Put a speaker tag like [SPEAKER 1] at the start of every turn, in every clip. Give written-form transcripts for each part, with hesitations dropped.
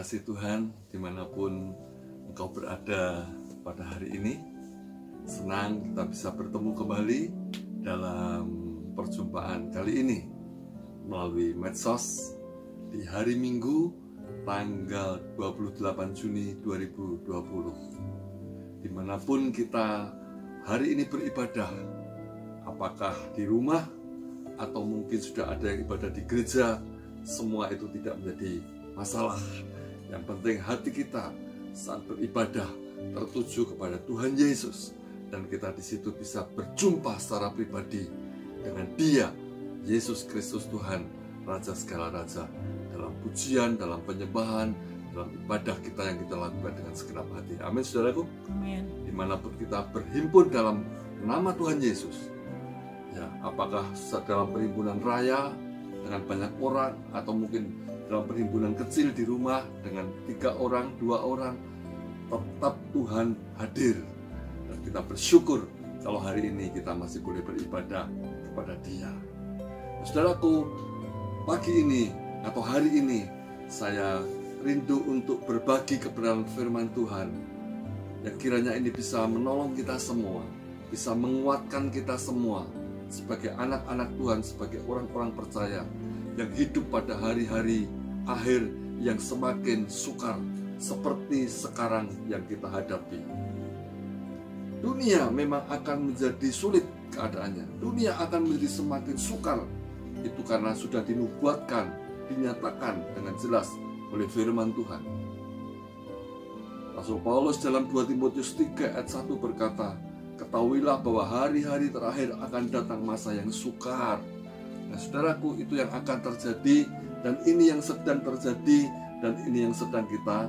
[SPEAKER 1] kasih Tuhan, dimanapun engkau berada pada hari ini, senang kita bisa bertemu kembali dalam perjumpaan kali ini melalui medsos di hari Minggu tanggal 28 Juni 2020. Dimanapun kita hari ini beribadah, apakah di rumah atau mungkin sudah ada yang ibadah di gereja, semua itu tidak menjadi masalah. Yang penting hati kita saat beribadah tertuju kepada Tuhan Yesus, dan kita di situ bisa berjumpa secara pribadi dengan Dia, Yesus Kristus Tuhan, Raja segala raja, dalam pujian, dalam penyembahan, dalam ibadah kita yang kita lakukan dengan segenap hati. Amin, saudaraku.
[SPEAKER 2] Amin.
[SPEAKER 1] Dimanapun kita berhimpun dalam nama Tuhan Yesus, ya, apakah dalam perhimpunan raya dengan banyak orang, atau mungkin dalam perhimpunan kecil di rumah dengan 3 orang, 2 orang, tetap Tuhan hadir. Dan kita bersyukur kalau hari ini kita masih boleh beribadah kepada Dia. Saudaraku, pagi ini atau hari ini saya rindu untuk berbagi kebenaran firman Tuhan yang kiranya ini bisa menolong kita semua, bisa menguatkan kita semua sebagai anak-anak Tuhan, sebagai orang-orang percaya yang hidup pada hari-hari akhir yang semakin sukar seperti sekarang yang kita hadapi. Dunia memang akan menjadi sulit keadaannya. Dunia akan menjadi semakin sukar. Itu karena sudah dinubuatkan, dinyatakan dengan jelas oleh firman Tuhan. Rasul Paulus dalam 2 Timotius 3 ayat 1 berkata, "Ketahuilah bahwa hari-hari terakhir akan datang masa yang sukar." Nah, saudaraku, itu yang akan terjadi, dan ini yang sedang terjadi, dan ini yang sedang kita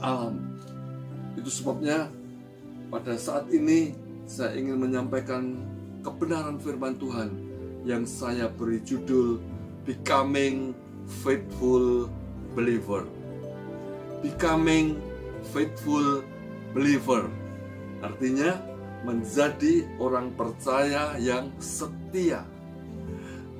[SPEAKER 1] alami. Itu sebabnya pada saat ini saya ingin menyampaikan kebenaran firman Tuhan yang saya beri judul Becoming Faithful Believer. Becoming Faithful Believer artinya menjadi orang percaya yang setia.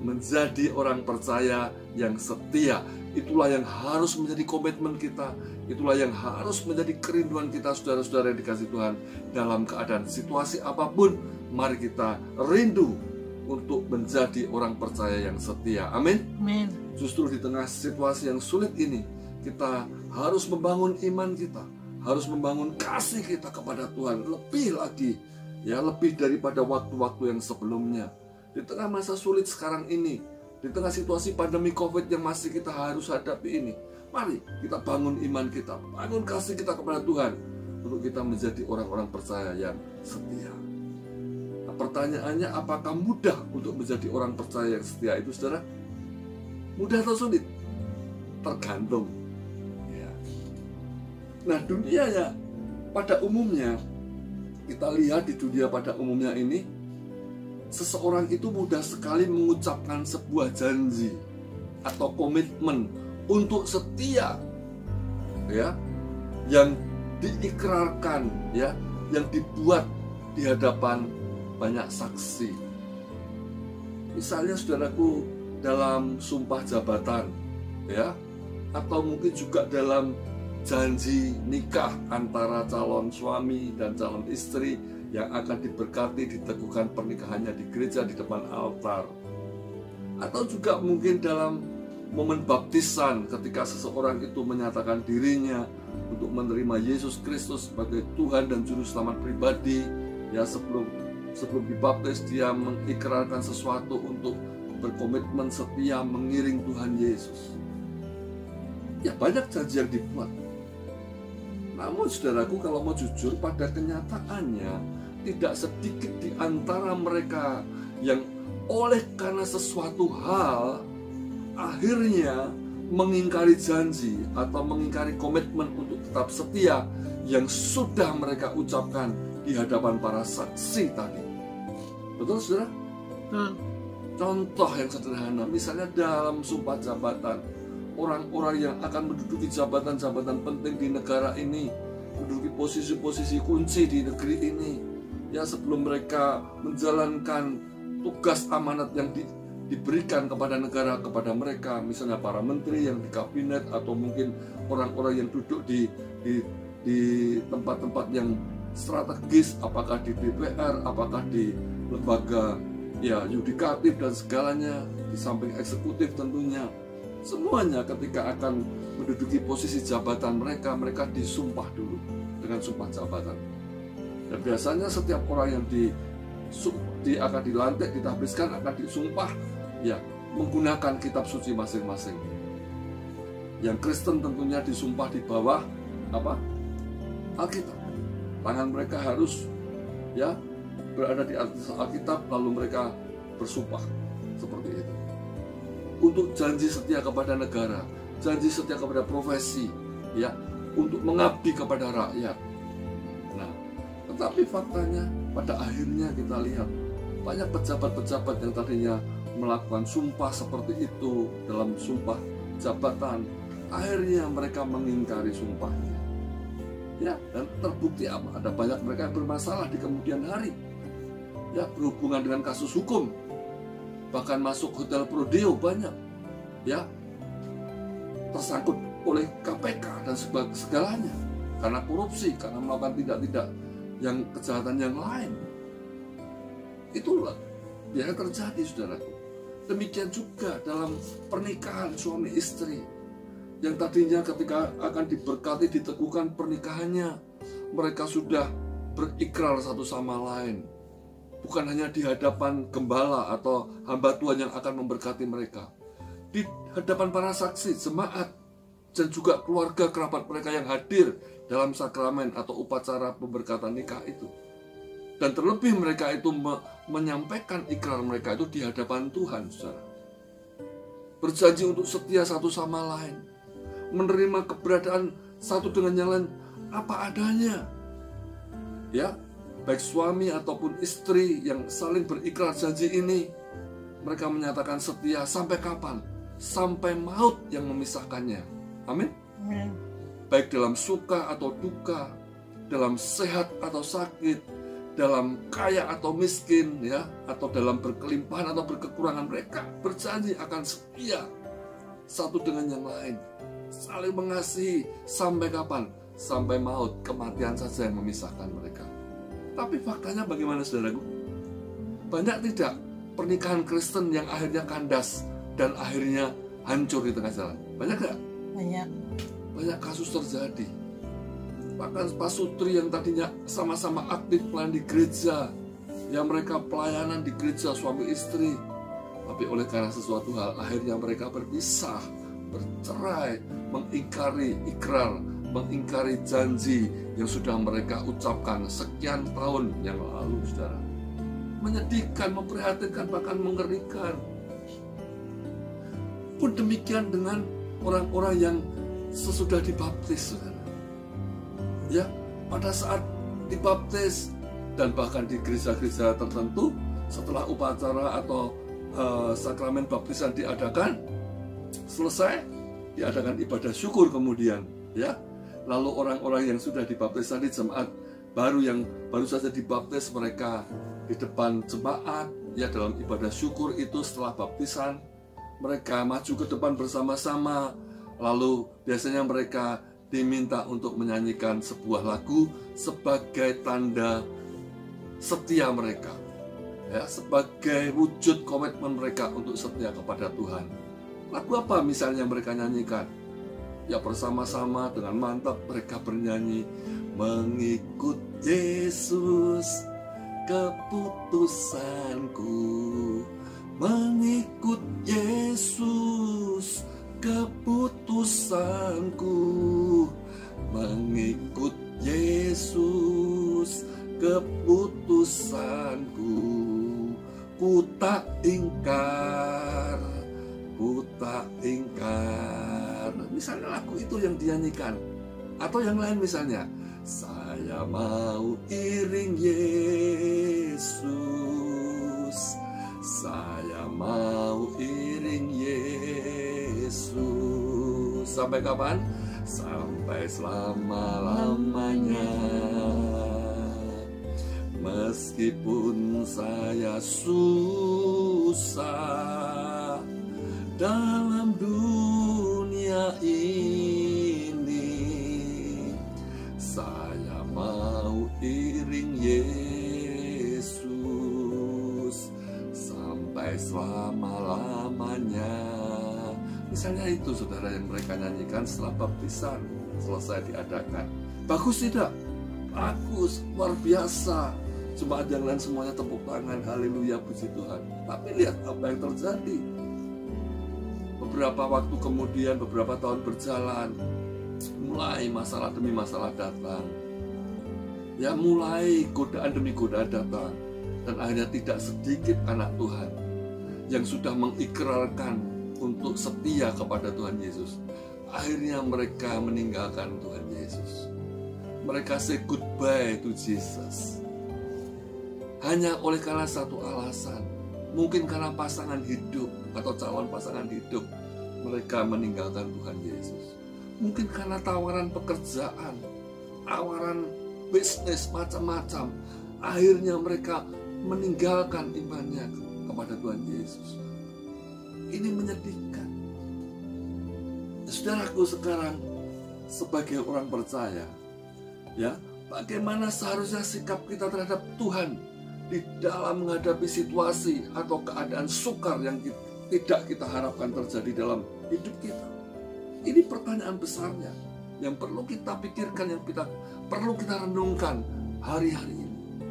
[SPEAKER 1] Menjadi orang percaya yang setia, itulah yang harus menjadi komitmen kita. Itulah yang harus menjadi kerinduan kita, saudara-saudara yang dikasihi Tuhan. Dalam keadaan situasi apapun, mari kita rindu untuk menjadi orang percaya yang setia. Amin.
[SPEAKER 2] Amin.
[SPEAKER 1] Justru di tengah situasi yang sulit ini, kita harus membangun iman kita, harus membangun kasih kita kepada Tuhan lebih lagi, ya, lebih daripada waktu-waktu yang sebelumnya. Di tengah masa sulit sekarang ini, di tengah situasi pandemi COVID yang masih kita harus hadapi ini, mari kita bangun iman kita, bangun kasih kita kepada Tuhan, untuk kita menjadi orang-orang percaya yang setia. Nah, pertanyaannya, apakah mudah untuk menjadi orang percaya yang setia itu, saudara? Mudah atau sulit? Tergantung, ya. Nah, dunia ya, pada umumnya, kita lihat di dunia pada umumnya ini, seseorang itu mudah sekali mengucapkan sebuah janji atau komitmen untuk setia, ya, yang diikrarkan, ya, yang dibuat di hadapan banyak saksi. Misalnya, saudaraku, dalam sumpah jabatan, ya, atau mungkin juga dalam janji nikah antara calon suami dan calon istri yang akan diberkati, diteguhkan pernikahannya di gereja di depan altar. Atau juga mungkin dalam momen baptisan, ketika seseorang itu menyatakan dirinya untuk menerima Yesus Kristus sebagai Tuhan dan Juru Selamat pribadi, ya, sebelum dibaptis dia mengikrarkan sesuatu untuk berkomitmen setia mengiring Tuhan Yesus. Ya, banyak janji yang dibuat. Namun, saudaraku, kalau mau jujur, pada kenyataannya tidak sedikit di antara mereka yang oleh karena sesuatu hal akhirnya mengingkari janji atau mengingkari komitmen untuk tetap setia yang sudah mereka ucapkan di hadapan para saksi tadi. Betul, saudara? Contoh yang sederhana, misalnya dalam sumpah jabatan, orang-orang yang akan menduduki jabatan-jabatan penting di negara ini, menduduki posisi-posisi kunci di negeri ini, ya, sebelum mereka menjalankan tugas amanat yang diberikan kepada negara, kepada mereka, misalnya para menteri yang di kabinet, atau mungkin orang-orang yang duduk di tempat-tempat yang strategis, apakah di DPR, apakah di lembaga ya yudikatif dan segalanya, di samping eksekutif tentunya. Semuanya ketika akan menduduki posisi jabatan mereka disumpah dulu dengan sumpah jabatan. Dan biasanya setiap orang yang akan dilantik, ditahbiskan, akan disumpah ya menggunakan kitab suci masing-masing. Yang Kristen tentunya disumpah di bawah apa? Alkitab. Tangan mereka harus ya berada di atas Alkitab, lalu mereka bersumpah seperti itu. Untuk janji setia kepada negara, janji setia kepada profesi, ya, untuk mengabdi kepada rakyat. Nah, tetapi faktanya pada akhirnya kita lihat banyak pejabat-pejabat yang tadinya melakukan sumpah seperti itu dalam sumpah jabatan, akhirnya mereka mengingkari sumpahnya. Ya, dan terbukti apa? Ada banyak mereka yang bermasalah di kemudian hari. Ya, berhubungan dengan kasus hukum. Bahkan masuk hotel Prodeo banyak. Ya, tersangkut oleh KPK dan segalanya. Karena korupsi, karena melakukan tidak yang kejahatan yang lain. Itulah yang terjadi, saudaraku. Demikian juga dalam pernikahan suami istri, yang tadinya ketika akan diberkati, diteguhkan pernikahannya, mereka sudah berikrar satu sama lain. Bukan hanya di hadapan gembala atau hamba Tuhan yang akan memberkati mereka, di hadapan para saksi, jemaat, dan juga keluarga kerabat mereka yang hadir dalam sakramen atau upacara pemberkatan nikah itu. Dan terlebih mereka itu menyampaikan ikrar mereka itu di hadapan Tuhan, saudara. Berjanji untuk setia satu sama lain, menerima keberadaan satu dengan yang lain apa adanya. Ya, baik suami ataupun istri yang saling berikrar janji ini, mereka menyatakan setia sampai kapan? Sampai maut yang memisahkannya. Amin.
[SPEAKER 2] Amin.
[SPEAKER 1] Baik dalam suka atau duka, dalam sehat atau sakit, dalam kaya atau miskin, ya, atau dalam berkelimpahan atau berkekurangan, mereka berjanji akan setia satu dengan yang lain, saling mengasihi sampai kapan? Sampai maut, kematian saja yang memisahkan mereka. Tapi faktanya bagaimana, saudaraku? Banyak tidak pernikahan Kristen yang akhirnya kandas dan akhirnya hancur di tengah jalan? Banyak gak?
[SPEAKER 2] Banyak.
[SPEAKER 1] Banyak kasus terjadi. Bahkan pasutri yang tadinya sama-sama aktif pelayan di gereja, yang mereka pelayanan di gereja suami istri, tapi oleh karena sesuatu hal akhirnya mereka berpisah, bercerai, mengingkari ikrar, mengingkari janji yang sudah mereka ucapkan sekian tahun yang lalu, saudara. Menyedihkan, memprihatinkan, bahkan mengerikan. Pun demikian dengan orang-orang yang sesudah dibaptis, saudara. Ya, pada saat dibaptis dan bahkan di gereja-gereja tertentu, setelah upacara atau sakramen baptisan diadakan, selesai, diadakan ibadah syukur kemudian, ya. Lalu orang-orang yang sudah dibaptis tadi, jemaat baru yang baru saja dibaptis, mereka di depan jemaat, ya, dalam ibadah syukur itu setelah baptisan, mereka maju ke depan bersama-sama. Lalu biasanya mereka diminta untuk menyanyikan sebuah lagu sebagai tanda setia mereka, ya, sebagai wujud komitmen mereka untuk setia kepada Tuhan. Lagu apa misalnya mereka nyanyikan? Ya, bersama-sama dengan mantap mereka bernyanyi, mengikut Yesus keputusanku, mengikut Yesus keputusanku, mengikut Yesus keputusanku, ku tak ingkar, ku tak ingkar. Misalnya lagu itu yang dinyanyikan. Atau yang lain misalnya, saya mau iring Yesus, saya mau iring Yesus. Sampai kapan? Sampai selama-lamanya. Meskipun saya susah dalam dunia ini, saya mau iring Yesus sampai selama-lamanya. Misalnya itu saudara yang mereka nyanyikan setelah baptisan selesai diadakan. Bagus tidak? Bagus, luar biasa. Jemaat yang lain semuanya tepuk tangan, haleluya, puji Tuhan. Tapi lihat apa yang terjadi. Beberapa waktu kemudian, beberapa tahun berjalan, mulai masalah demi masalah datang. Ya, mulai godaan demi godaan datang. Dan akhirnya tidak sedikit anak Tuhan yang sudah mengikrarkan untuk setia kepada Tuhan Yesus. Akhirnya mereka meninggalkan Tuhan Yesus. Mereka say goodbye to Jesus. Hanya oleh karena satu alasan. Mungkin karena pasangan hidup atau calon pasangan hidup, mereka meninggalkan Tuhan Yesus. Mungkin karena tawaran pekerjaan, tawaran bisnis macam-macam. Akhirnya mereka meninggalkan imannya kepada Tuhan Yesus. Ini menyedihkan. Saudaraku, sekarang sebagai orang percaya, ya, bagaimana seharusnya sikap kita terhadap Tuhan di dalam menghadapi situasi atau keadaan sukar yang tidak kita harapkan terjadi dalam hidup kita? Ini pertanyaan besarnya yang perlu kita pikirkan, yang perlu kita renungkan hari-hari ini.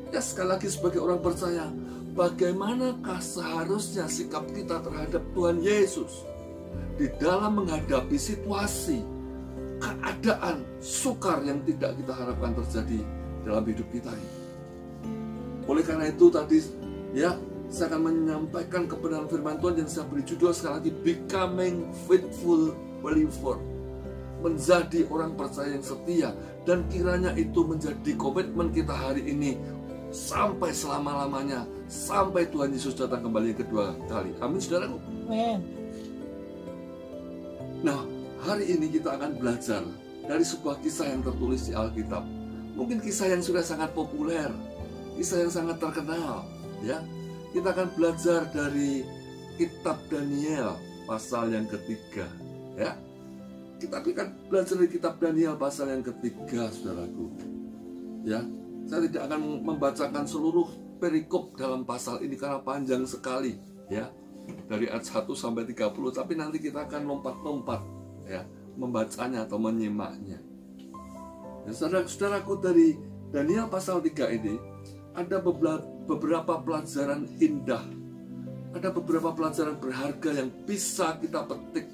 [SPEAKER 1] Ya, sekali lagi sebagai orang percaya, bagaimanakah seharusnya sikap kita terhadap Tuhan Yesus di dalam menghadapi situasi, keadaan sukar yang tidak kita harapkan terjadi dalam hidup kita ini. Oleh karena itu tadi, ya, saya akan menyampaikan kebenaran firman Tuhan yang saya beri judul sekali lagi, Becoming Faithful Believer. Menjadi orang percaya yang setia. Dan kiranya itu menjadi komitmen kita hari ini sampai selama-lamanya, sampai Tuhan Yesus datang kembali yang kedua kali. Amin, saudaraku.
[SPEAKER 2] Amin.
[SPEAKER 1] Nah, hari ini kita akan belajar dari sebuah kisah yang tertulis di Alkitab. Mungkin kisah yang sudah sangat populer, kisah yang sangat terkenal, ya. Kita akan belajar dari kitab Daniel pasal yang ketiga, ya. Kita akan belajar dari kitab Daniel pasal yang ketiga, saudaraku. Ya, saya tidak akan membacakan seluruh perikop dalam pasal ini karena panjang sekali, ya. Dari ayat 1 sampai 30, tapi nanti kita akan lompat-lompat, ya, membacanya atau menyimaknya. Ya, saudaraku, dari Daniel pasal 3 ini ada beberapa pelajaran indah, ada beberapa pelajaran berharga yang bisa kita petik,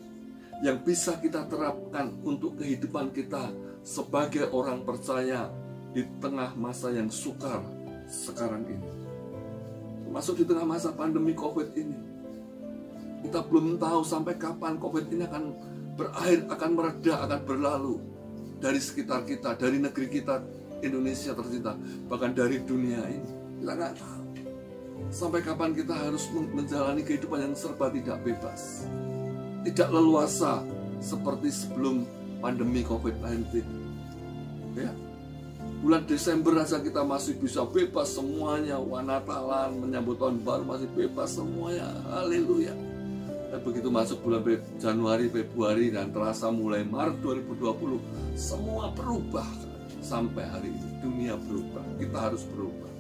[SPEAKER 1] yang bisa kita terapkan untuk kehidupan kita sebagai orang percaya di tengah masa yang sukar sekarang ini. Termasuk di tengah masa pandemi COVID ini. Kita belum tahu sampai kapan COVID ini akan berakhir, akan mereda, akan berlalu dari sekitar kita, dari negeri kita, Indonesia tercinta, bahkan dari dunia ini. Kita nggak tahu sampai kapan kita harus menjalani kehidupan yang serba tidak bebas, tidak leluasa seperti sebelum pandemi COVID-19. Ya, bulan Desember aja kita masih bisa bebas semuanya, Natalan, menyambut tahun baru masih bebas semuanya, haleluya. Begitu masuk bulan Januari, Februari, dan terasa mulai Maret 2020, semua berubah. Sampai hari ini dunia berubah, kita harus berubah.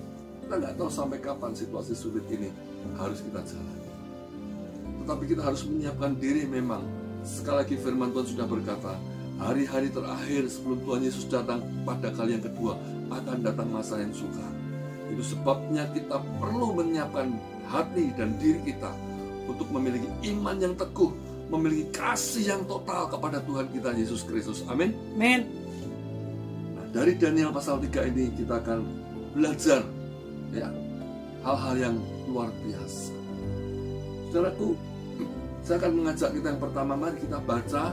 [SPEAKER 1] Kita nggak tahu sampai kapan situasi sulit ini harus kita jalani. Tetapi kita harus menyiapkan diri memang. Sekali lagi firman Tuhan sudah berkata, hari-hari terakhir sebelum Tuhan Yesus datang pada kali yang kedua, akan datang masa yang sukar. Itu sebabnya kita perlu menyiapkan hati dan diri kita untuk memiliki iman yang teguh, memiliki kasih yang total kepada Tuhan kita Yesus Kristus. Amin.
[SPEAKER 2] Amin.
[SPEAKER 1] Nah, dari Daniel pasal 3 ini kita akan belajar, ya, hal-hal yang luar biasa. Saudaraku, saya akan mengajak kita yang pertama, mari kita baca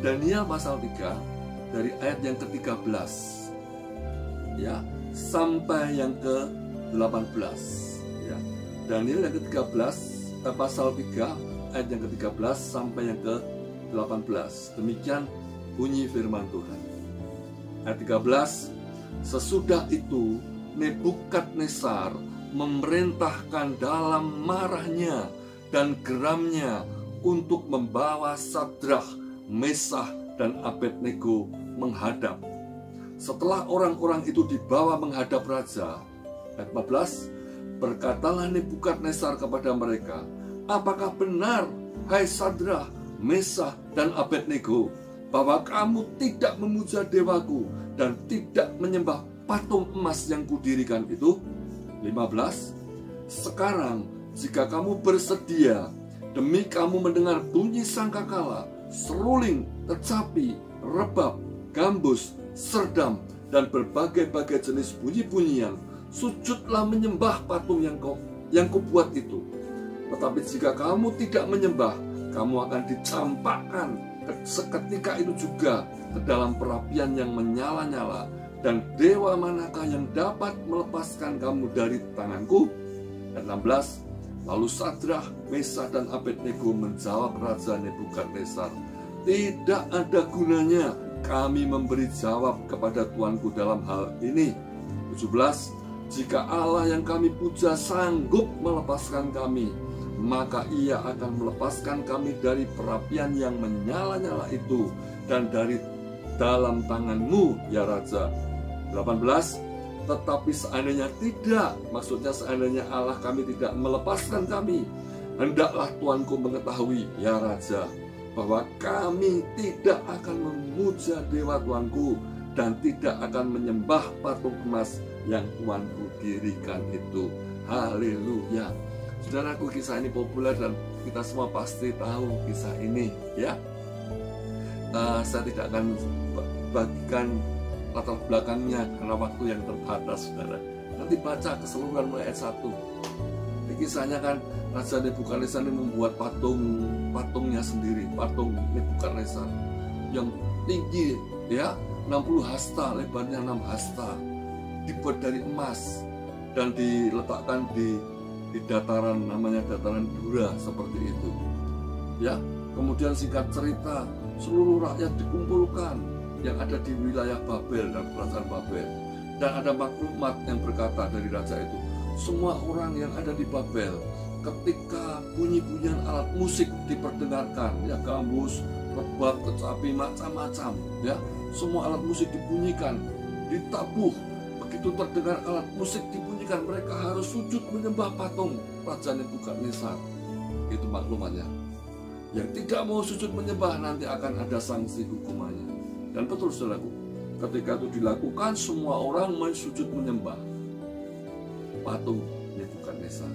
[SPEAKER 1] Daniel pasal 3 dari ayat yang ke-13, ya, sampai yang ke-18, ya. Daniel yang ke-13 pasal 3 ayat yang ke-13 sampai yang ke-18. Demikian bunyi firman Tuhan. Ayat 13, sesudah itu Nebukadnezar memerintahkan dalam marahnya dan geramnya untuk membawa Sadrah, Mesah, dan Abednego menghadap. Setelah orang-orang itu dibawa menghadap raja, ayat 14, berkatalah Nebukadnezar kepada mereka, apakah benar, hai Sadrah, Mesah, dan Abednego, bahwa kamu tidak memuja dewaku dan tidak menyembah patung emas yang kudirikan itu? 15, sekarang jika kamu bersedia, demi kamu mendengar bunyi sangkakala, seruling, kecapi, rebab, gambus, serdam, dan berbagai-bagai jenis bunyi-bunyian, sujudlah menyembah patung yang kubuat itu. Tetapi jika kamu tidak menyembah, kamu akan dicampakkan seketika itu juga ke dalam perapian yang menyala-nyala. Dan dewa manakah yang dapat melepaskan kamu dari tanganku? Dan 16, lalu Sadrah, Mesah, dan Abednego menjawab Raja Nebukadnezar, tidak ada gunanya kami memberi jawab kepada tuanku dalam hal ini. 17, jika Allah yang kami puja sanggup melepaskan kami, maka ia akan melepaskan kami dari perapian yang menyala-nyala itu dan dari dalam tanganmu, ya Raja. 18, tetapi seandainya tidak, maksudnya seandainya Allah kami tidak melepaskan kami, hendaklah tuanku mengetahui, ya Raja, bahwa kami tidak akan memuja dewa tuanku dan tidak akan menyembah patung emas yang tuanku dirikan itu. Haleluya. Saudaraku, kisah ini populer dan kita semua pasti tahu kisah ini, ya. Saya tidak akan bagikan latar belakangnya karena waktu yang terbatas, saudara. Nanti baca keseluruhan mulai ayat 1. Di kisahnya kan Raja Nebukadnezar ini membuat patungnya sendiri, patung Nebukadnezar yang tinggi, ya, 60 hasta, lebarnya 6 hasta, dibuat dari emas dan diletakkan di dataran, namanya dataran Dura, seperti itu, ya. Kemudian singkat cerita, seluruh rakyat dikumpulkan yang ada di wilayah Babel dan kerajaan Babel, dan ada maklumat yang berkata dari raja itu, semua orang yang ada di Babel, ketika bunyi-bunyian alat musik diperdengarkan, ya, gambus, rebab, kecapi, macam-macam, ya, semua alat musik dibunyikan, ditabuh. Begitu terdengar alat musik dibunyikan, mereka harus sujud menyembah patung Raja Nebukadnezar. Itu maklumatnya. Yang tidak mau sujud menyembah nanti akan ada sanksi hukumannya. Dan betul, saudaraku, ketika itu dilakukan, semua orang sujud menyembah patung Nebukadnezar.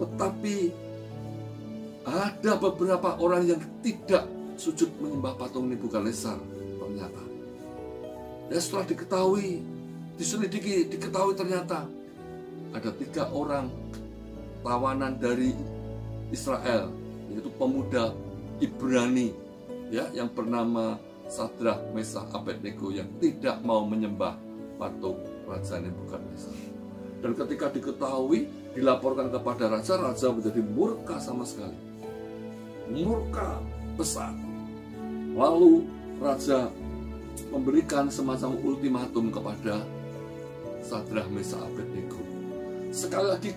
[SPEAKER 1] Tetapi ada beberapa orang yang tidak sujud menyembah patung Nebukadnezar ternyata. Ya, setelah diketahui, diselidiki, diketahui ternyata ada 3 orang tawanan dari Israel, yaitu pemuda Ibrani, ya, yang bernama Sadrah, Mesah, Abednego, yang tidak mau menyembah patung Raja Nebukadnezar. Dan ketika diketahui, dilaporkan kepada raja, raja menjadi murka sama sekali, murka besar. Lalu raja memberikan semacam ultimatum kepada Sadrah, Mesah, Abednego. Sekali lagi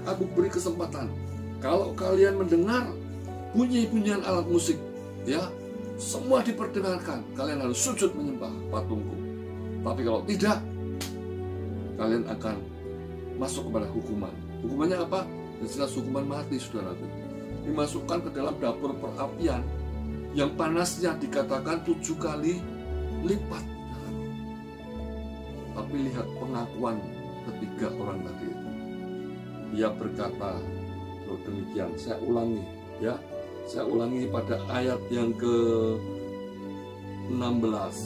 [SPEAKER 1] aku beri kesempatan, kalau kalian mendengar bunyi-bunyian alat musik, ya, semua diperdengarkan, kalian harus sujud menyembah patungku. Tapi kalau tidak, kalian akan masuk kepada hukuman. Hukumannya apa? Jelas hukuman mati, saudaraku. Dimasukkan ke dalam dapur perapian yang panasnya dikatakan 7 kali lipat. Tapi lihat pengakuan ketiga orang tadi itu. Dia berkata, kalau demikian, saya ulangi, ya. Saya ulangi pada ayat yang ke-16.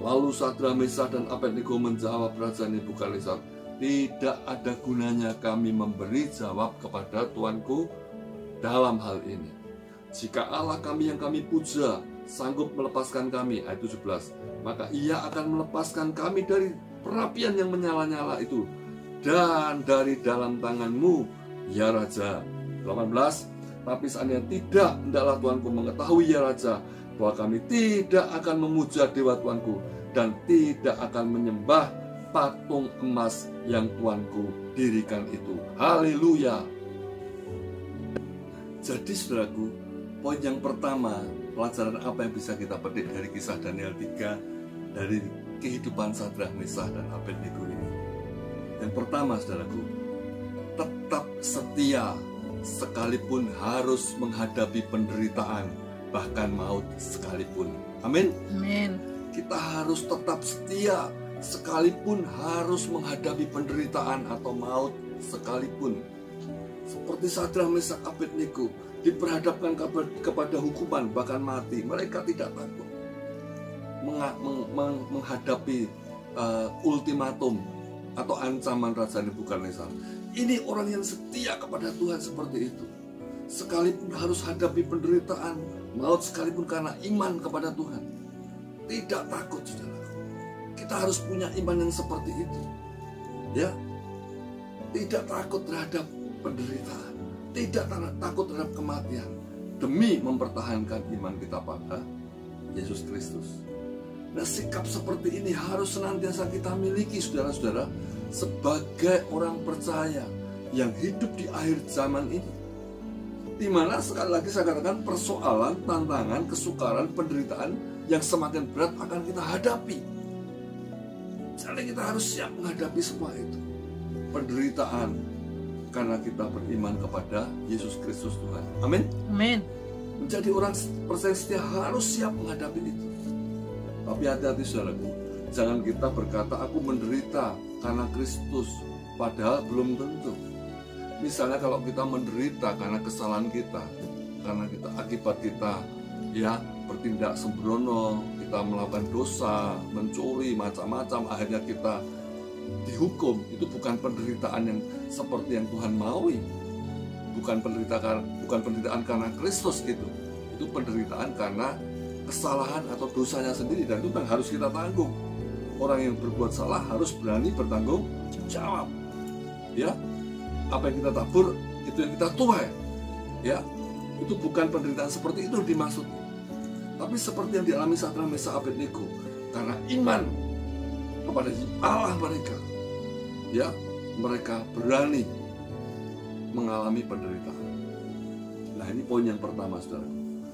[SPEAKER 1] Lalu Sadrah, Mesah, dan Abednego menjawab Raja Nebukadnezar, tidak ada gunanya kami memberi jawab kepada tuanku dalam hal ini. Jika Allah kami yang kami puja sanggup melepaskan kami, ayat 17, maka ia akan melepaskan kami dari perapian yang menyala-nyala itu dan dari dalam tanganmu, ya Raja. 18, tapi seandainya tidak, hendaklah tuanku mengetahui, ya Raja, bahwa kami tidak akan memuja dewa tuanku dan tidak akan menyembah patung emas yang Tuanku dirikan itu. Haleluya. Jadi saudaraku, poin yang pertama, pelajaran apa yang bisa kita petik dari kisah Daniel 3, dari kehidupan Sadrah, Mesah, dan Abednego ini? Yang pertama saudaraku, tetap setia sekalipun harus menghadapi penderitaan, bahkan maut sekalipun. Amin.
[SPEAKER 2] Amin.
[SPEAKER 1] Kita harus tetap setia sekalipun harus menghadapi penderitaan atau maut sekalipun. Seperti Sadrah, Mesah, Abednego diperhadapkan kepada hukuman bahkan mati, mereka tidak takut menghadapi ultimatum atau ancaman Raja Nebukadnezar. Ini orang yang setia kepada Tuhan seperti itu. Sekalipun harus hadapi penderitaan, maut sekalipun, karena iman kepada Tuhan. Tidak takut, saudara. Kita harus punya iman yang seperti itu. Ya, tidak takut terhadap penderitaan, tidak takut terhadap kematian, demi mempertahankan iman kita pada Yesus Kristus. Nah, sikap seperti ini harus senantiasa kita miliki, saudara-saudara, sebagai orang percaya yang hidup di akhir zaman ini, di mana sekali lagi saya katakan persoalan, tantangan, kesukaran, penderitaan yang semakin berat akan kita hadapi. Jadi kita harus siap menghadapi semua itu. Penderitaan karena kita beriman kepada Yesus Kristus Tuhan. Amin.
[SPEAKER 2] Amin.
[SPEAKER 1] Menjadi orang percaya setia harus siap menghadapi itu. Tapi hati-hati saudaraku, jangan kita berkata aku menderita karena Kristus, padahal belum tentu. Misalnya kalau kita menderita karena kesalahan kita, karena kita akibat kita ya bertindak sembrono, kita melakukan dosa, mencuri, macam-macam, akhirnya kita dihukum, itu bukan penderitaan yang seperti yang Tuhan maui. Bukan penderitaan karena Kristus itu penderitaan karena kesalahan atau dosanya sendiri, dan itu yang harus kita tanggung. Orang yang berbuat salah harus berani bertanggung jawab. Ya, apa yang kita tabur itu yang kita tuai. Ya, itu bukan penderitaan seperti itu dimaksud. Tapi seperti yang dialami Sadrah, Mesah, Abednego, karena iman kepada Allah mereka, ya, mereka berani mengalami penderitaan. Nah, ini poin yang pertama, saudara.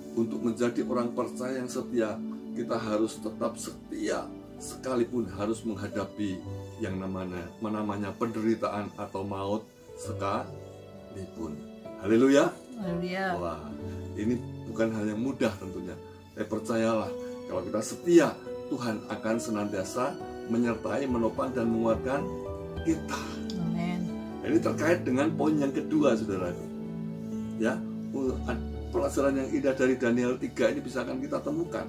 [SPEAKER 1] Untuk menjadi orang percaya yang setia, kita harus tetap setia sekalipun harus menghadapi yang namanya penderitaan atau maut sekalipun. Haleluya.
[SPEAKER 2] Haleluya.
[SPEAKER 1] Wah, ini bukan hal yang mudah tentunya. Percayalah, kalau kita setia, Tuhan akan senantiasa menyertai, menopang, dan menguatkan kita.
[SPEAKER 2] Amin.
[SPEAKER 1] Ini terkait dengan poin yang kedua, saudara. Ya, pelajaran yang indah dari Daniel 3 ini bisa akan kita temukan.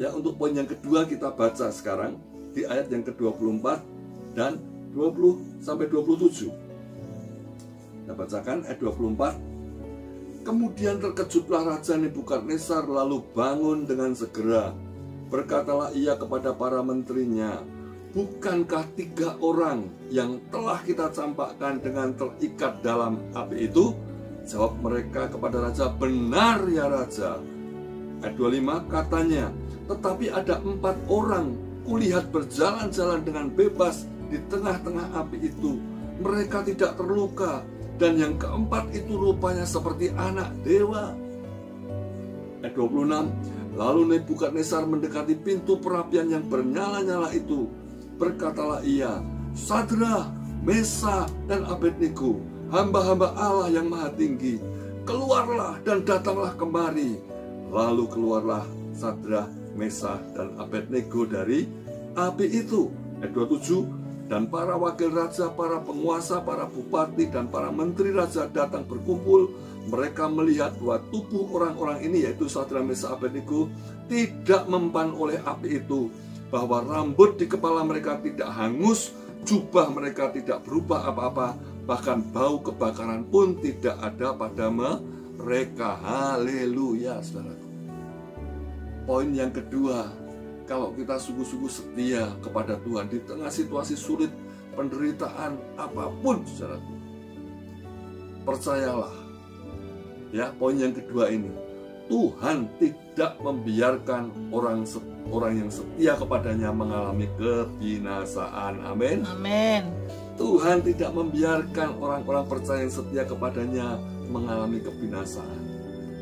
[SPEAKER 1] Ya, untuk poin yang kedua kita baca sekarang di ayat yang ke-24 dan 20 sampai 27. Kita bacakan ayat 24. Kemudian terkejutlah Raja Nebukadnezar lalu bangun dengan segera. Berkatalah ia kepada para menterinya, bukankah 3 orang yang telah kita campakkan dengan terikat dalam api itu? Jawab mereka kepada Raja, benar ya Raja. Ayat 25 katanya, tetapi ada 4 orang kulihat berjalan-jalan dengan bebas di tengah-tengah api itu. Mereka tidak terluka, dan yang keempat itu rupanya seperti anak dewa. Ayat 26, lalu Nebukadnezar mendekati pintu perapian yang bernyala-nyala itu. Berkatalah ia, Sadrah, Mesah, dan Abednego, hamba-hamba Allah yang maha tinggi, keluarlah dan datanglah kemari. Lalu keluarlah Sadrah, Mesah, dan Abednego dari api itu. Ayat 27, dan para wakil raja, para penguasa, para bupati, dan para menteri raja datang berkumpul. Mereka melihat bahwa tubuh orang-orang ini, yaitu Sadrah, Mesah, Abednego, tidak mempan oleh api itu, bahwa rambut di kepala mereka tidak hangus, jubah mereka tidak berubah apa-apa, bahkan bau kebakaran pun tidak ada pada mereka. Haleluya, saudaraku. Poin yang kedua, kalau kita sungguh-sungguh setia kepada Tuhan di tengah situasi sulit, penderitaan apapun, saudaraku, percayalah. Ya, poin yang kedua ini, Tuhan tidak membiarkan orang yang setia kepadanya mengalami kebinasaan. Amin.
[SPEAKER 2] Amin.
[SPEAKER 1] Tuhan tidak membiarkan orang-orang percaya yang setia kepadanya mengalami kebinasaan.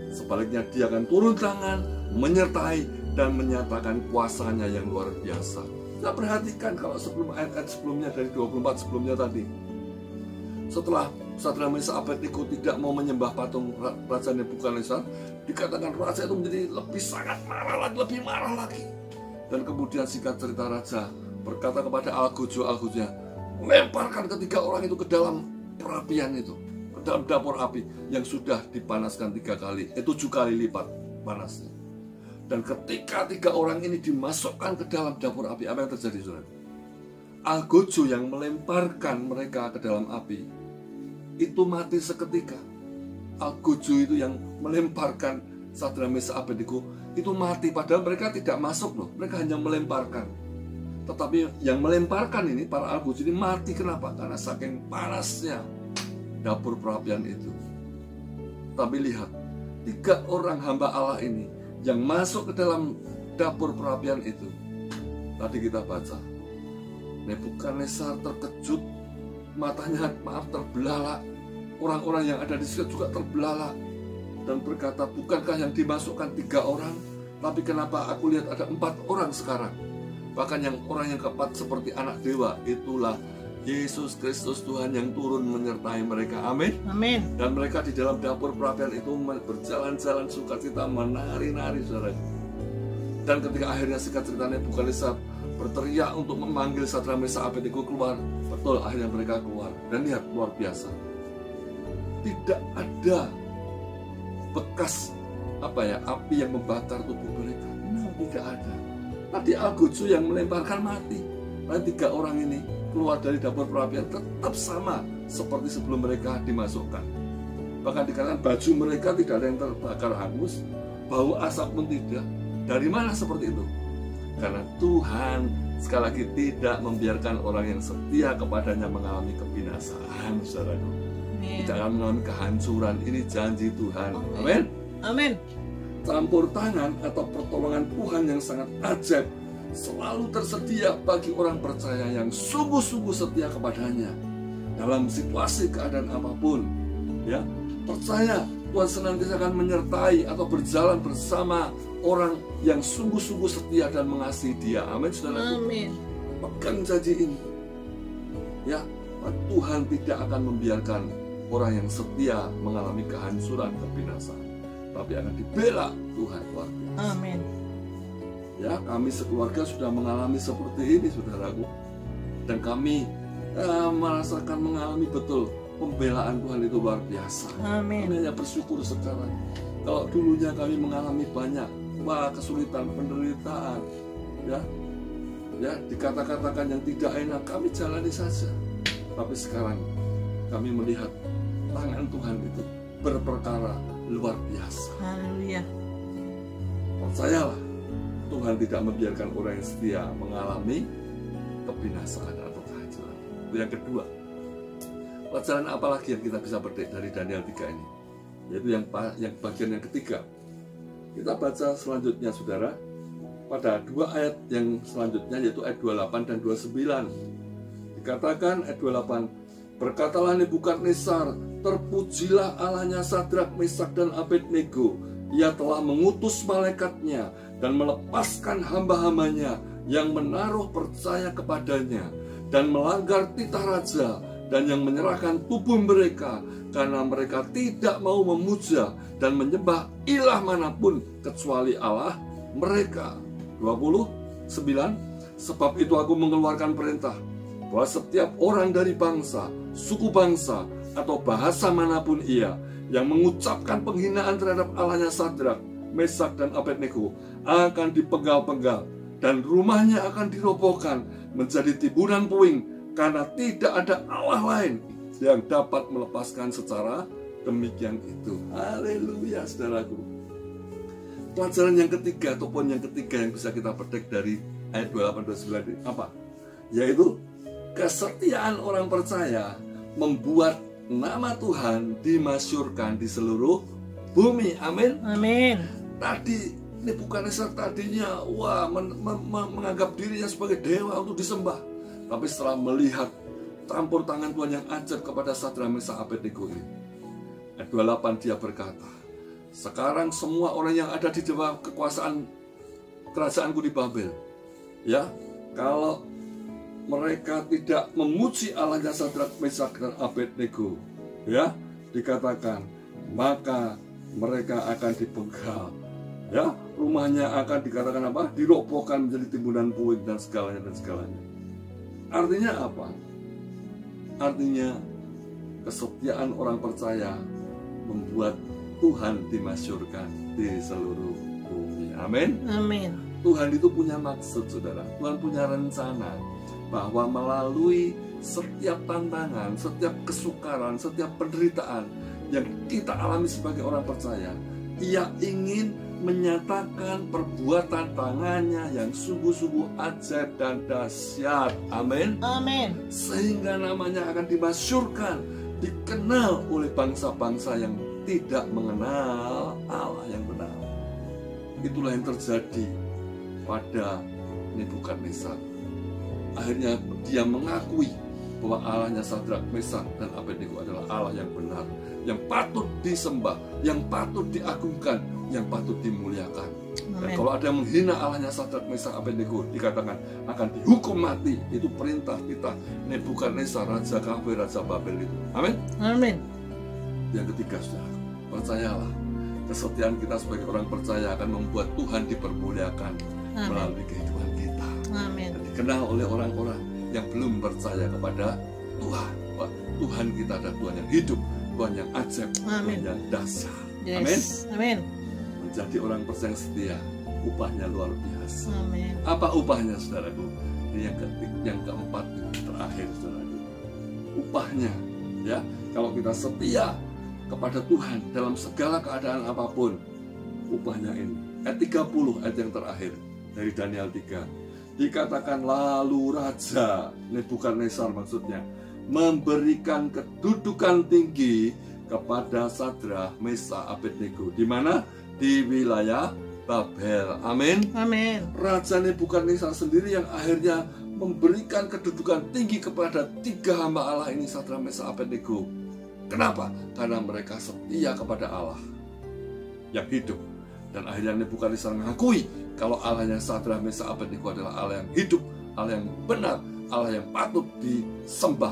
[SPEAKER 1] Sebaliknya dia akan turun tangan, menyertai dan menyatakan kuasanya yang luar biasa. Kita perhatikan kalau sebelum ayat-ayat sebelumnya dari 24 sebelumnya tadi. Setelah Sadrak Mesak Abednego tidak mau menyembah patung Raja Nebukadnezar, dikatakan raja itu menjadi lebih sangat marah lagi, lebih marah lagi. Dan kemudian singkat cerita raja berkata kepada algojo-algojonya, lemparkan ketiga orang itu ke dalam perapian itu, ke dalam dapur api yang sudah dipanaskan 3 kali, 7 kali lipat panasnya. Dan ketika 3 orang ini dimasukkan ke dalam dapur api, apa yang terjadi, saudara? Algojo yang melemparkan mereka ke dalam api itu mati seketika. Algojo itu yang melemparkan Sadrak Mesak Abednego itu mati, padahal mereka tidak masuk loh, mereka hanya melemparkan. Tetapi yang melemparkan ini, para algojo ini mati. Kenapa? Karena saking panasnya dapur perapian itu. Tapi lihat, 3 orang hamba Allah ini yang masuk ke dalam dapur perapian itu, tadi kita baca, Nebukadnezar terkejut, matanya terbelalak. Orang-orang yang ada di situ juga terbelalak dan berkata, bukankah yang dimasukkan 3 orang, tapi kenapa aku lihat ada 4 orang sekarang? Bahkan yang orang yang keempat seperti anak dewa, itulah Yesus Kristus Tuhan yang turun menyertai mereka. Amin.
[SPEAKER 2] Amin.
[SPEAKER 1] Dan mereka di dalam dapur perapian itu berjalan-jalan sukacita, menari-nari, saudara. Dan ketika akhirnya singkat ceritanya Nebukadnezar berteriak untuk memanggil Sadrak Mesak Abednego keluar. Betul, akhirnya mereka keluar. Dan lihat, luar biasa, tidak ada bekas api yang membakar tubuh mereka. Tidak ada. Tadi algojo yang melemparkan mati. Dan 3 orang ini keluar dari dapur perapian tetap sama seperti sebelum mereka dimasukkan. Bahkan dikatakan baju mereka tidak ada yang terbakar hangus, bau asap pun tidak. Dari mana seperti itu? Karena Tuhan sekali lagi tidak membiarkan orang yang setia kepadanya mengalami kebinasaan, saudaraku. Tidak akan mengalami kehancuran. Ini janji Tuhan. Amin.
[SPEAKER 2] Amin.
[SPEAKER 1] Campur tangan atau pertolongan Tuhan yang sangat ajaib selalu tersedia bagi orang percaya yang sungguh-sungguh setia kepadanya dalam situasi keadaan apapun. Ya, percaya Tuhan senantiasa akan menyertai atau berjalan bersama orang yang sungguh-sungguh setia dan mengasihi Dia. Amin, saudara.
[SPEAKER 2] Amin.
[SPEAKER 1] Pegang janji ini. Ya, Tuhan tidak akan membiarkan orang yang setia mengalami kehancuran, kebinasaan, tapi akan dibela Tuhan, luar biasa.
[SPEAKER 2] Amin.
[SPEAKER 1] Ya, kami sekeluarga sudah mengalami seperti ini, saudaraku, dan kami merasakan mengalami betul pembelaan Tuhan itu luar biasa.
[SPEAKER 2] Amin.
[SPEAKER 1] Kami hanya bersyukur sekarang. Kalau dulunya kami mengalami banyak kesulitan, penderitaan, ya dikata-katakan yang tidak enak, kami jalani saja. Tapi sekarang kami melihat tangan Tuhan itu berperkara luar biasa.
[SPEAKER 2] Haleluya.
[SPEAKER 1] Percayalah, Tuhan tidak membiarkan orang yang setia mengalami kebinasaan atau kehancuran. Itu yang kedua. Pelajaran apa lagi yang kita bisa petik dari Daniel 3 ini? Yaitu yang bagian yang ketiga. Kita baca selanjutnya, saudara, pada 2 ayat yang selanjutnya, yaitu ayat 28 dan 29. Dikatakan ayat 28, berkatalah Nebukadnezar, terpujilah Allahnya Sadrak, Mesak dan Abednego. Ia telah mengutus malaikatnya dan melepaskan hamba-hambanya yang menaruh percaya kepadanya dan melanggar titah raja, dan yang menyerahkan tubuh mereka karena mereka tidak mau memuja dan menyembah ilah manapun kecuali Allah mereka. 29, sebab itu aku mengeluarkan perintah bahwa setiap orang dari bangsa, suku bangsa, atau bahasa manapun ia yang mengucapkan penghinaan terhadap Allahnya Sadrak, Mesak dan Abednego akan dipenggal-penggal dan rumahnya akan dirobohkan menjadi timbunan puing, karena tidak ada Allah lain yang dapat melepaskan secara demikian itu. Haleluya, saudaraku. Pelajaran yang ketiga atau poin yang ketiga yang bisa kita petik dari ayat 28-29 ini apa? Yaitu kesetiaan orang percaya membuat nama Tuhan dimasyurkan di seluruh bumi. Amin.
[SPEAKER 2] Amin.
[SPEAKER 1] Tadi Nebukadnezar tadinya menganggap dirinya sebagai dewa untuk disembah. Tapi setelah melihat campur tangan Tuhan yang ajaib kepada Sadrak, Mesak, Abednego ini, ayat 28 dia berkata, sekarang semua orang yang ada di bawah kekuasaan kerajaanku di Babel, ya, kalau mereka tidak memuji Allahnya Sadrak, Mesak, dan Abednego, ya, dikatakan maka mereka akan dibegal, ya, rumahnya akan dikatakan apa? Dirobohkan menjadi timbunan puing dan segalanya dan segalanya. Artinya apa? Artinya kesetiaan orang percaya membuat Tuhan dimasyurkan di seluruh bumi. Amin.
[SPEAKER 2] Amin.
[SPEAKER 1] Tuhan itu punya maksud, saudara. Tuhan punya rencana bahwa melalui setiap tantangan, setiap kesukaran, setiap penderitaan yang kita alami sebagai orang percaya, Ia ingin menyatakan perbuatan tangannya yang sungguh-sungguh ajaib dan dahsyat. Amin.
[SPEAKER 2] Amin.
[SPEAKER 1] Sehingga namanya akan dimasyurkan, dikenal oleh bangsa-bangsa yang tidak mengenal Allah yang benar. Itulah yang terjadi pada Nebukadnezar. Akhirnya dia mengakui bahwa Allahnya Sadrak, Mesak, dan Abednego adalah Allah yang benar, yang patut disembah, yang patut diagungkan, yang patut dimuliakan. Dan kalau ada yang menghina Allahnya Sadrak, Mesak, Abednego, dikatakan akan dihukum mati. Itu perintah kita Nebukadnezar, raja kafir, raja Babel itu. Amin.
[SPEAKER 2] Amin.
[SPEAKER 1] Yang ketiga, saudara, percayalah, kesetiaan kita sebagai orang percaya akan membuat Tuhan dipermuliakan melalui kehidupan kita.
[SPEAKER 2] Amin.
[SPEAKER 1] Dan dikenal oleh orang-orang yang belum percaya kepada Tuhan. Bahwa Tuhan kita adalah Tuhan yang hidup, Tuhan yang ajaib, Tuhan yang dahsyat.
[SPEAKER 2] Yes.
[SPEAKER 1] Amin.
[SPEAKER 2] Amin.
[SPEAKER 1] Menjadi orang percaya yang setia, upahnya luar biasa.
[SPEAKER 2] Amin.
[SPEAKER 1] Apa upahnya, saudaraku? Ini yang keempat, terakhir, saudaraku. Upahnya, ya, kalau kita setia kepada Tuhan dalam segala keadaan apapun, upahnya ini. Ayat 30, ayat yang terakhir dari Daniel 3. Dikatakan lalu Raja Nebukadnezar, maksudnya, memberikan kedudukan tinggi kepada Sadrak, Mesak, Abednego. Di mana? Di wilayah Babel. Amin.
[SPEAKER 2] Amin.
[SPEAKER 1] Raja Nebukadnezar sendiri yang akhirnya memberikan kedudukan tinggi kepada 3 hamba Allah ini, Sadrak, Mesak, Abednego. Kenapa? Karena mereka setia kepada Allah yang hidup. Dan akhirnya Nebukadnezar mengakui kalau Allahnya Sadrak, Mesak, Abednego adalah Allah yang hidup, Allah yang benar, Allah yang patut disembah.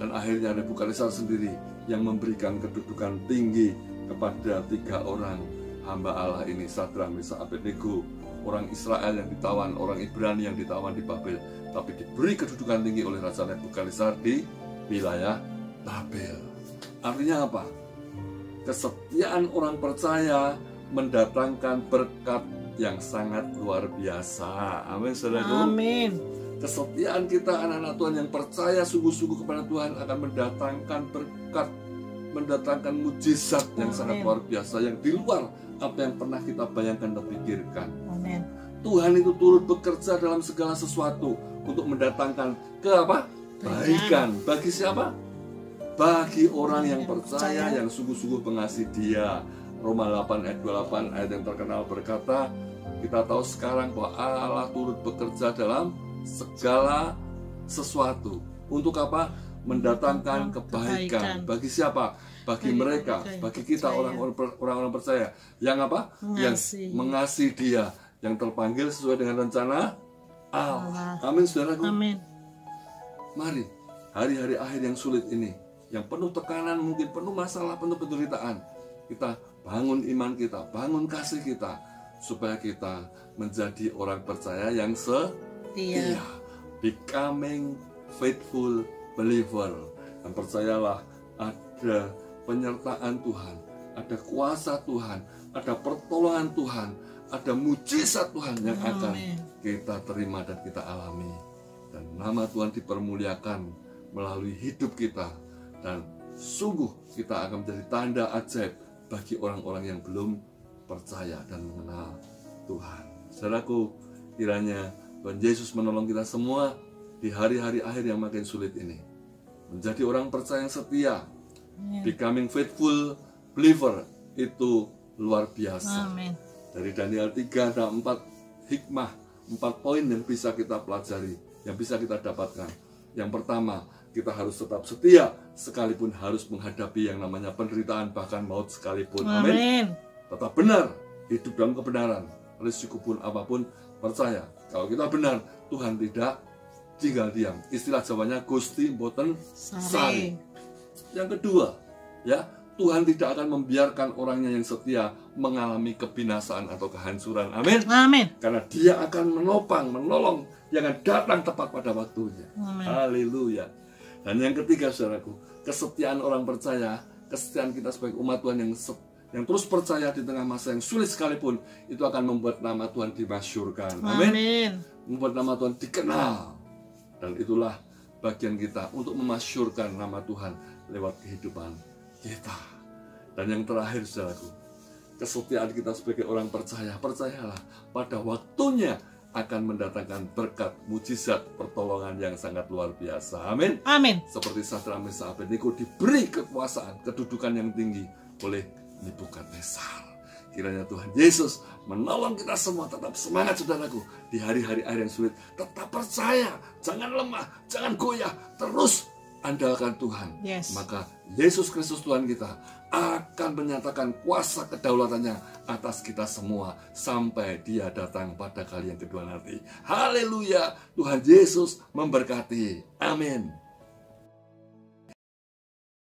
[SPEAKER 1] Dan akhirnya Nebukadnezar sendiri yang memberikan kedudukan tinggi kepada 3 orang hamba Allah ini, Sadrak, Mesak, Abednego. Orang Israel yang ditawan, orang Ibrani yang ditawan di Babel, tapi diberi kedudukan tinggi oleh Raja Nebukadnezar di wilayah Babel. Artinya apa? Kesetiaan orang percaya mendatangkan berkat yang sangat luar biasa. Amin, saudaraku.
[SPEAKER 2] Amin.
[SPEAKER 1] Kesetiaan kita anak-anak Tuhan yang percaya sungguh-sungguh kepada Tuhan akan mendatangkan berkat, mendatangkan mujizat yang sangat luar biasa, yang di luar apa yang pernah kita bayangkan dan pikirkan.
[SPEAKER 2] Amin.
[SPEAKER 1] Tuhan itu turut bekerja dalam segala sesuatu untuk mendatangkan kebaikan. Bagi siapa? Bagi orang yang percaya, yang sungguh-sungguh mengasihi Dia. Roma 8 ayat 28, ayat yang terkenal berkata, kita tahu sekarang bahwa Allah turut bekerja dalam segala sesuatu. Untuk apa? Mendatangkan kebaikan. Bagi siapa? Bagi mereka, bagi kita orang-orang percaya yang apa? Yang mengasihi Dia, yang terpanggil sesuai dengan rencana Allah. Amin, saudaraku.
[SPEAKER 2] Amin.
[SPEAKER 1] Mari, hari-hari akhir yang sulit ini, yang penuh tekanan, mungkin penuh masalah, penuh penderitaan, kita bangun iman kita, bangun kasih kita, supaya kita menjadi orang percaya yang setia. Becoming faithful believer. Dan percayalah, ada penyertaan Tuhan, ada kuasa Tuhan, ada pertolongan Tuhan, ada mujizat Tuhan yang akan kita terima dan kita alami. Dan nama Tuhan dipermuliakan melalui hidup kita. Dan sungguh kita akan menjadi tanda ajaib bagi orang-orang yang belum percaya dan mengenal Tuhan. Saudaraku, kiranya Tuhan Yesus menolong kita semua di hari-hari akhir yang makin sulit ini, menjadi orang percaya yang setia, becoming faithful believer, itu luar biasa.
[SPEAKER 2] Amin.
[SPEAKER 1] Dari Daniel 3 ada 4 hikmah, 4 poin yang bisa kita pelajari, yang bisa kita dapatkan. Yang pertama, kita harus tetap setia sekalipun harus menghadapi yang namanya penderitaan, bahkan maut sekalipun. Amin. Tetap benar, hidup dalam kebenaran, risiko pun apapun, percaya kalau kita benar, Tuhan tidak tinggal diam. Istilah Jawanya Gusti Mboten Sari. Yang kedua, ya, Tuhan tidak akan membiarkan orangnya yang setia mengalami kebinasaan atau kehancuran. Amin.
[SPEAKER 2] Amin.
[SPEAKER 1] Karena Dia akan menopang, menolong yang akan datang tepat pada waktunya. Haleluya. Dan yang ketiga, saudaraku, kesetiaan orang percaya, kesetiaan kita sebagai umat Tuhan yang terus percaya di tengah masa yang sulit sekalipun, itu akan membuat nama Tuhan dimasyurkan. Amin. Membuat nama Tuhan dikenal. Dan itulah bagian kita untuk memasyurkan nama Tuhan lewat kehidupan kita. Dan yang terakhir, saudaraku, kesetiaan kita sebagai orang percaya, percayalah pada waktunya akan mendatangkan berkat, mujizat, pertolongan yang sangat luar biasa. Amin.
[SPEAKER 2] Amin.
[SPEAKER 1] Seperti Sadrak, Meshak, Abednego diberi kekuasaan, kedudukan yang tinggi oleh Nebukadnezar. Kiranya Tuhan Yesus menolong kita semua tetap semangat, saudaraku, di hari-hari akhir yang sulit. Tetap percaya, jangan lemah, jangan goyah, terus andalkan Tuhan. Maka Yesus Kristus Tuhan kita akan menyatakan kuasa kedaulatannya atas kita semua sampai Dia datang pada kali yang kedua nanti. Haleluya. Tuhan Yesus memberkati. Amin.